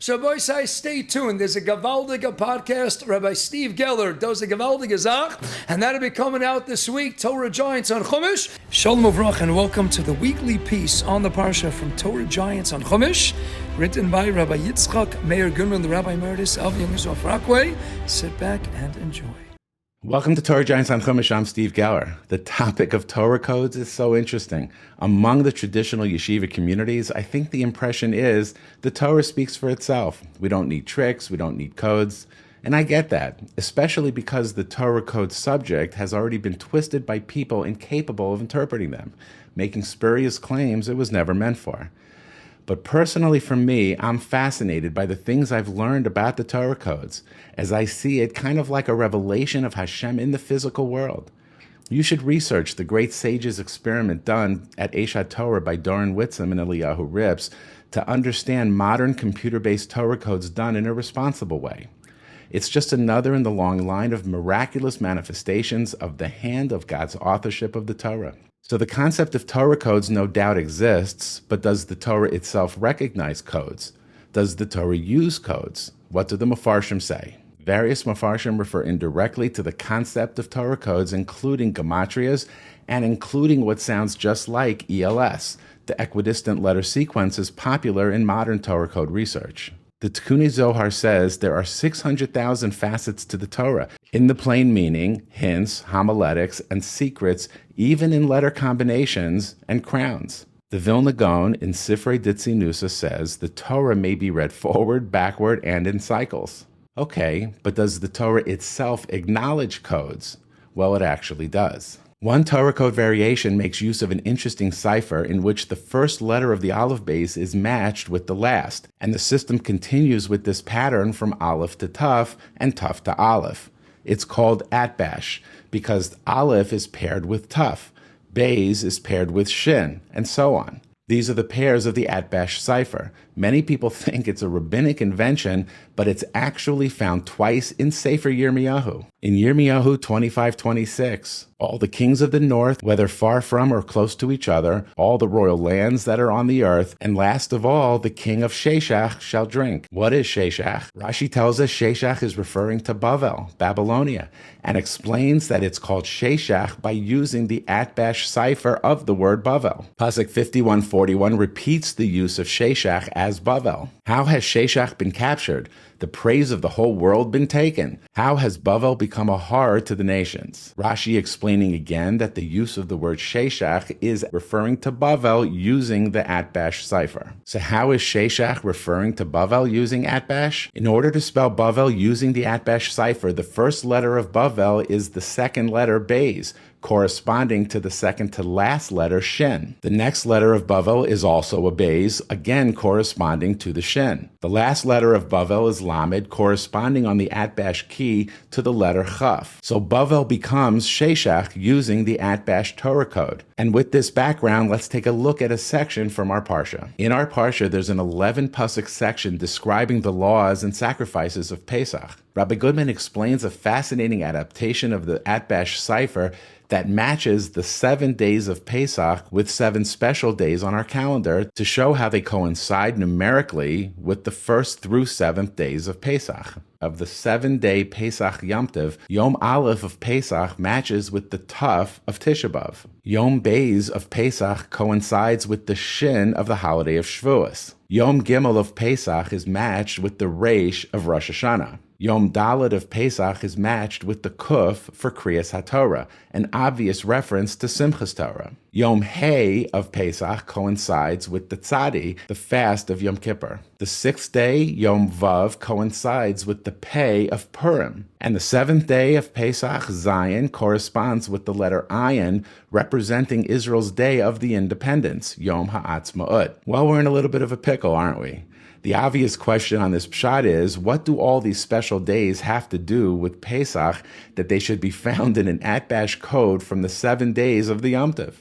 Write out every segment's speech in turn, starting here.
Shabbos, stay tuned. There's a Gavaldiga podcast. Rabbi Steve Geller does a Gavaldiga Zach, and that'll be coming out this week. Torah Giants on Chumash. Shalom Uvrach, and welcome to the weekly piece on the Parsha from Torah Giants on Chumash, written by Rabbi Yitzchak Meir Goodman, the Rabbi Emeritus of Young Israel Rockaway. Sit back and enjoy. Welcome to Torah Giants on Chumash. I'm Steve Geller. The topic of Torah Codes is so interesting. Among the traditional Yeshiva communities, I think the impression is the Torah speaks for itself. We don't need tricks, we don't need codes. And I get that, especially because the Torah Code subject has already been twisted by people incapable of interpreting them, making spurious claims it was never meant for. But personally for me, I'm fascinated by the things I've learned about the Torah Codes, as I see it kind of like a revelation of Hashem in the physical world. You should research the Great Sages experiment done at Eshat Torah by Doron Witzum and Eliyahu Rips to understand modern computer-based Torah Codes done in a responsible way. It's just another in the long line of miraculous manifestations of the hand of God's authorship of the Torah. So the concept of Torah codes no doubt exists, but does the Torah itself recognize codes? Does the Torah use codes? What do the Mefarshim say? Various Mefarshim refer indirectly to the concept of Torah codes, including gematrias, and including what sounds just like ELS, the equidistant letter sequences popular in modern Torah code research. The Tikkuni Zohar says there are 600,000 facets to the Torah, in the plain meaning, hints, homiletics, and secrets, even in letter combinations and crowns. The Vilna Gaon in Sifrei Ditzinusa says the Torah may be read forward, backward, and in cycles. Okay, but does the Torah itself acknowledge codes? Well, it actually does. One Torah code variation makes use of an interesting cipher in which the first letter of the Aleph base is matched with the last, and the system continues with this pattern from Aleph to Taf and Taf to Aleph. It's called Atbash because Aleph is paired with Taf, Beis is paired with Shin, and so on. These are the pairs of the Atbash cipher. Many people think it's a rabbinic invention, but it's actually found twice in Sefer Yirmiyahu. In Yirmiyahu 25:26, all the kings of the north, whether far from or close to each other, all the royal lands that are on the earth, and last of all, the king of Sheshach shall drink. What is Sheshach? Rashi tells us Sheshach is referring to Bavel, Babylonia, and explains that it's called Sheshach by using the Atbash cipher of the word Bavel. Pasuk 51:41 repeats the use of Sheshach as Bavel. How has Sheshach been captured? The praise of the whole world been taken? How has Bavel become a horror to the nations? Rashi explaining again that the use of the word Sheshach is referring to Bavel using the Atbash cipher. So how is Sheshach referring to Bavel using Atbash? In order to spell Bavel using the Atbash cipher, the first letter of Bavel is the second letter Beis, corresponding to the second to last letter Shin. The next letter of Bavel is also a Beis, again corresponding to the Shin. The last letter of Bavel is Lamed, corresponding on the Atbash key to the letter Chaf. So Bavel becomes Sheshach using the Atbash Torah code. And with this background, let's take a look at a section from our Parsha. In our Parsha, there's an 11-pasuk section describing the laws and sacrifices of Pesach. Rabbi Goodman explains a fascinating adaptation of the Atbash cipher that matches the 7 days of Pesach with 7 special days on our calendar to show how they coincide numerically with the first through 7th days of Pesach. Of the 7-day Pesach Yom Tov, Yom Aleph of Pesach matches with the Taf of Tisha B'Av. Yom Beis of Pesach coincides with the Shin of the holiday of Shavuos. Yom Gimel of Pesach is matched with the Reish of Rosh Hashanah. Yom Dalet of Pesach is matched with the Kuf for Kriyas HaTorah, an obvious reference to Simchas Torah. Yom Hey of Pesach coincides with the Tzadi, the fast of Yom Kippur. The 6th day, Yom Vav, coincides with the Pei of Purim. And the 7th day of Pesach, Zion, corresponds with the letter Ayin, representing Israel's day of the independence, Yom Ha'atzma'ut. Well, we're in a little bit of a pickle, aren't we? The obvious question on this pshat is, what do all these special days have to do with Pesach that they should be found in an Atbash code from the 7 days of the Yom Tov?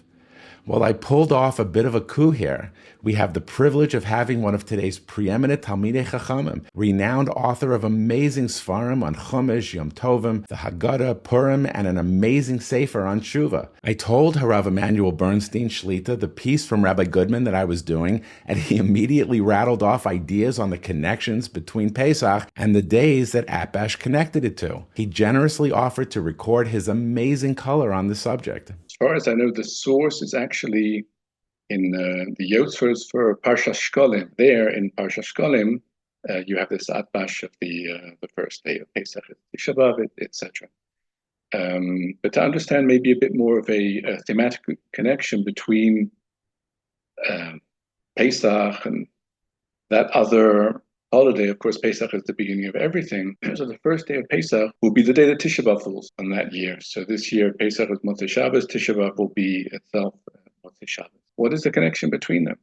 Well, I pulled off a bit of a coup here. We have the privilege of having one of today's preeminent Talmidei Chachamim, renowned author of amazing Sefarim on Chumash, Yom Tovim, the Haggadah, Purim, and an amazing Sefer on Tshuva. I told HaRav Immanuel Bernstein, Shlita, the piece from Rabbi Goodman that I was doing, and he immediately rattled off ideas on the connections between Pesach and the days that Atbash connected it to. He generously offered to record his amazing color on the subject. As far as I know, the source is actually in the Yotzers for Parsha Shkolim. There in Parsha Shkolim, you have this Atbash of the first day of Pesach, Tisha B'Av, etc. But to understand maybe a bit more of a thematic connection between Pesach and that other holiday, of course, Pesach is the beginning of everything. So the first day of Pesach will be the day that Tisha B'Av falls on that year. So this year, Pesach is Motzei Shabbos, Tisha B'Av will be itself Motzei Shabbos. What is the connection between them?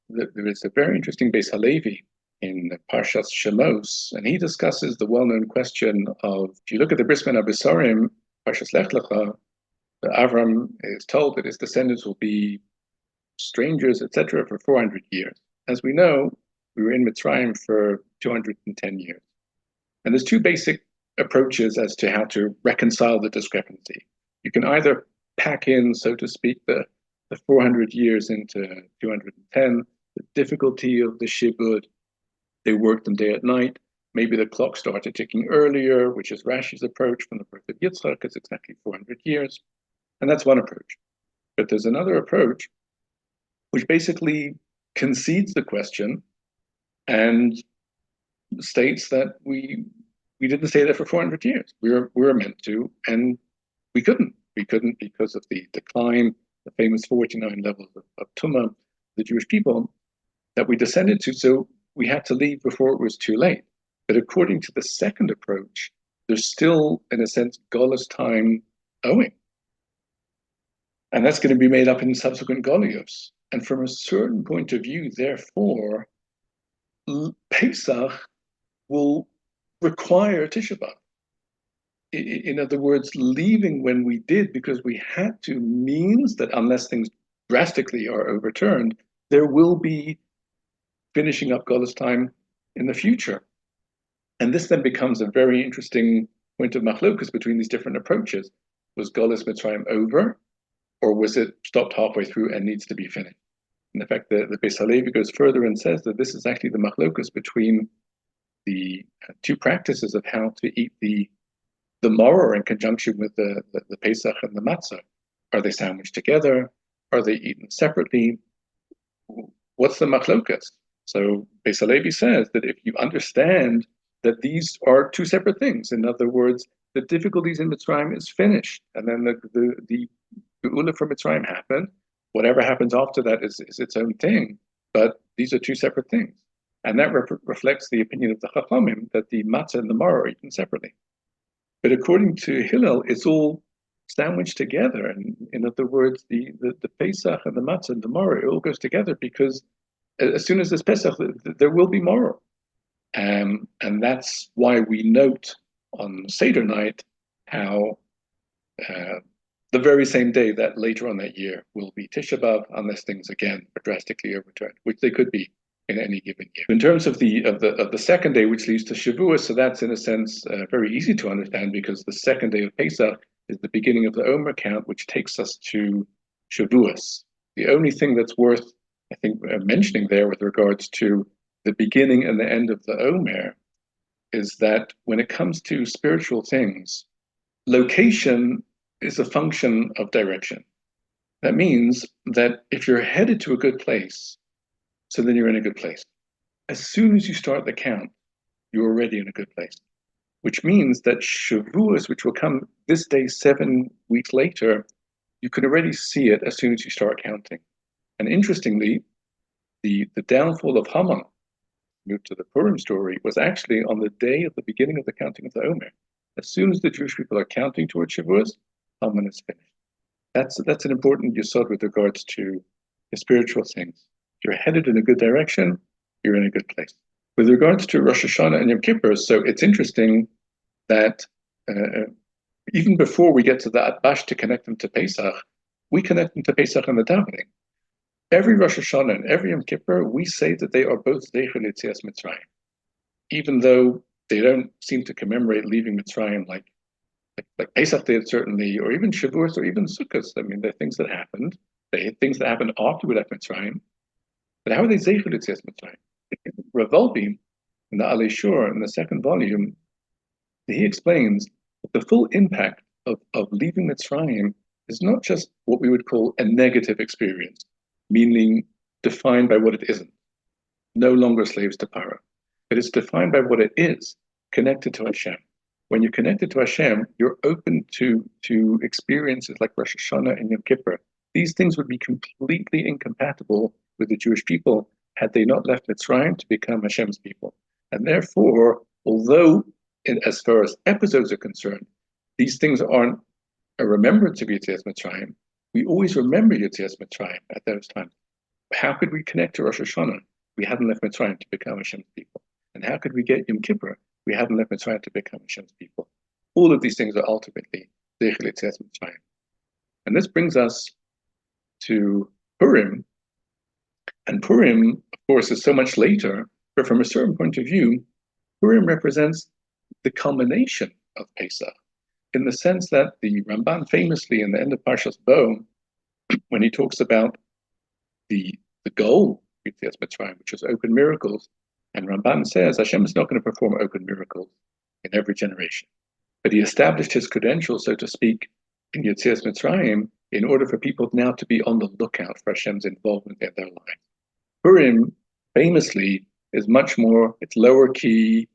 There is a very interesting Beis Halevi in Parshas Shemos, and he discusses the well-known question of, if you look at the Bris Ben Abisarim, Parshas Lech Lecha, Avram is told that his descendants will be strangers, etc., for 400 years. As we know, we were in Mitzrayim for 210 years. And there's two basic approaches as to how to reconcile the discrepancy. You can either pack in, so to speak, the 400 years into 210, the difficulty of the Shibud, they worked them day and night. Maybe the clock started ticking earlier, which is Rashi's approach from the birth of Yitzchak, it's exactly 400 years. And that's one approach. But there's another approach which basically concedes the question and states that we didn't stay there for 400 years. We were meant to, and we couldn't. We couldn't because of the decline, the famous 49 levels of Tumah, the Jewish people that we descended to. So we had to leave before it was too late. But according to the second approach, there's still, in a sense, Golus time owing. And that's going to be made up in subsequent Golios. And from a certain point of view, therefore, Pesach will require Tisha B'Av. In other words, leaving when we did because we had to means that unless things drastically are overturned, there will be finishing up Golus time in the future. And this then becomes a very interesting point of machlokus between these different approaches. Was Golus Mitzrayim over, or was it stopped halfway through and needs to be finished? And in fact, the Beis Halevi goes further and says that this is actually the machlokus between the two practices of how to eat the maror in conjunction with the Pesach and the matzah. Are they sandwiched together? Are they eaten separately? What's the machlokus? So Beis Halevi says that if you understand that these are two separate things, in other words, the difficulties in Mitzrayim is finished, and then the Geula from Mitzrayim happened. Whatever happens after that is its own thing, but these are two separate things. And that reflects the opinion of the Chachamim that the matzah and the maror are eaten separately. But according to Hillel, it's all sandwiched together. And in other words, the Pesach and the matzah and the maror, it all goes together because as soon as there's Pesach, there will be maror. And that's why we note on Seder night how the very same day that later on that year will be Tisha B'Av, unless things again are drastically overturned, which they could be in any given year. In terms of the second day, which leads to Shavuos, so that's in a sense very easy to understand because the second day of Pesach is the beginning of the Omer count, which takes us to Shavuos. The only thing that's worth, I think, mentioning there with regards to the beginning and the end of the Omer is that when it comes to spiritual things, location is a function of direction. That means that if you're headed to a good place, so then you're in a good place. As soon as you start the count, you're already in a good place, which means that Shavuos, which will come this day 7 weeks later, you can already see it as soon as you start counting. And interestingly, the downfall of Haman, moved to the Purim story, was actually on the day of the beginning of the counting of the Omer. As soon as the Jewish people are counting towards Shavuos, Haman is finished. That's an important yesod with regards to the spiritual things. If you're headed in a good direction, you're in a good place. With regards to Rosh Hashanah and Yom Kippur, so it's interesting that even before we get to the Atbash to connect them to Pesach, we connect them to Pesach and the davening. every Rosh Hashanah and every Yom Kippur, we say that they are both Zeicher Yetzias Mitzrayim, even though they don't seem to commemorate leaving Mitzrayim like Pesach did certainly, or even Shavuos, or even Sukkot. I mean, they're things that happened. Things that happened after we left Mitzrayim. But how are they Zeicher Yetzias Mitzrayim? Rav Wolbe, in the Alei Shur, in the second volume, he explains that the full impact of leaving Mitzrayim is not just what we would call a negative experience, meaning defined by what it isn't, no longer slaves to Paro, but it's defined by what it is, connected to Hashem. When you're connected to Hashem, you're open to experiences like Rosh Hashanah and Yom Kippur. These things would be completely incompatible with the Jewish people had they not left Mitzrayim to become Hashem's people. And therefore, although as far as episodes are concerned, these things aren't a remembrance of Yetzias Mitzrayim, we always remember Yetzias Mitzrayim at those times. How could we connect to Rosh Hashanah? We hadn't left Mitzrayim to become Hashem's people. And how could we get Yom Kippur? We hadn't left Mitzrayim to become Hashem's people. All of these things are ultimately Zeicher Yetzias Mitzrayim. And this brings us to Purim. And Purim, of course, is so much later, but from a certain point of view, Purim represents the culmination of Pesach, in the sense that the Ramban famously in the end of Parshas Bo, when he talks about the goal of Yetzias Mitzrayim, which is open miracles, and Ramban says Hashem is not going to perform open miracles in every generation, but he established his credentials, so to speak, in Yetzias Mitzrayim in order for people now to be on the lookout for Hashem's involvement in their lives. Purim famously is much more, it's lower key.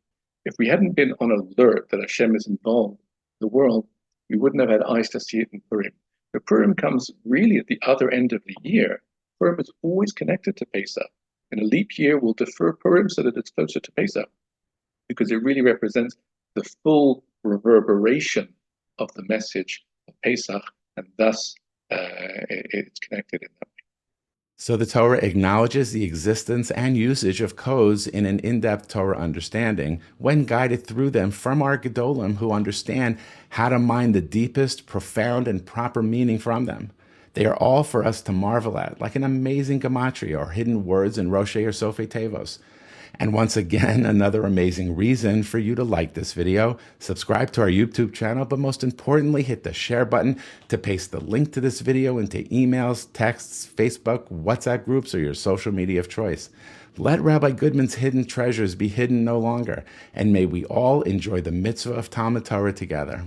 If we hadn't been on alert that Hashem is involved in the world, we wouldn't have had eyes to see it in Purim. But Purim comes really at the other end of the year. Purim is always connected to Pesach. In a leap year, we'll defer Purim so that it's closer to Pesach, because it really represents the full reverberation of the message of Pesach, and thus it's connected in that way. So the Torah acknowledges the existence and usage of codes in an in-depth Torah understanding when guided through them from our Gedolim who understand how to mine the deepest, profound, and proper meaning from them. They are all for us to marvel at, like an amazing gematria or hidden words in Roshei or Sofei Tevos. And once again, another amazing reason for you to like this video, subscribe to our YouTube channel, but most importantly, hit the share button to paste the link to this video into emails, texts, Facebook, WhatsApp groups, or your social media of choice. Let Rabbi Goodman's hidden treasures be hidden no longer, and may we all enjoy the mitzvah of Talmud Torah together.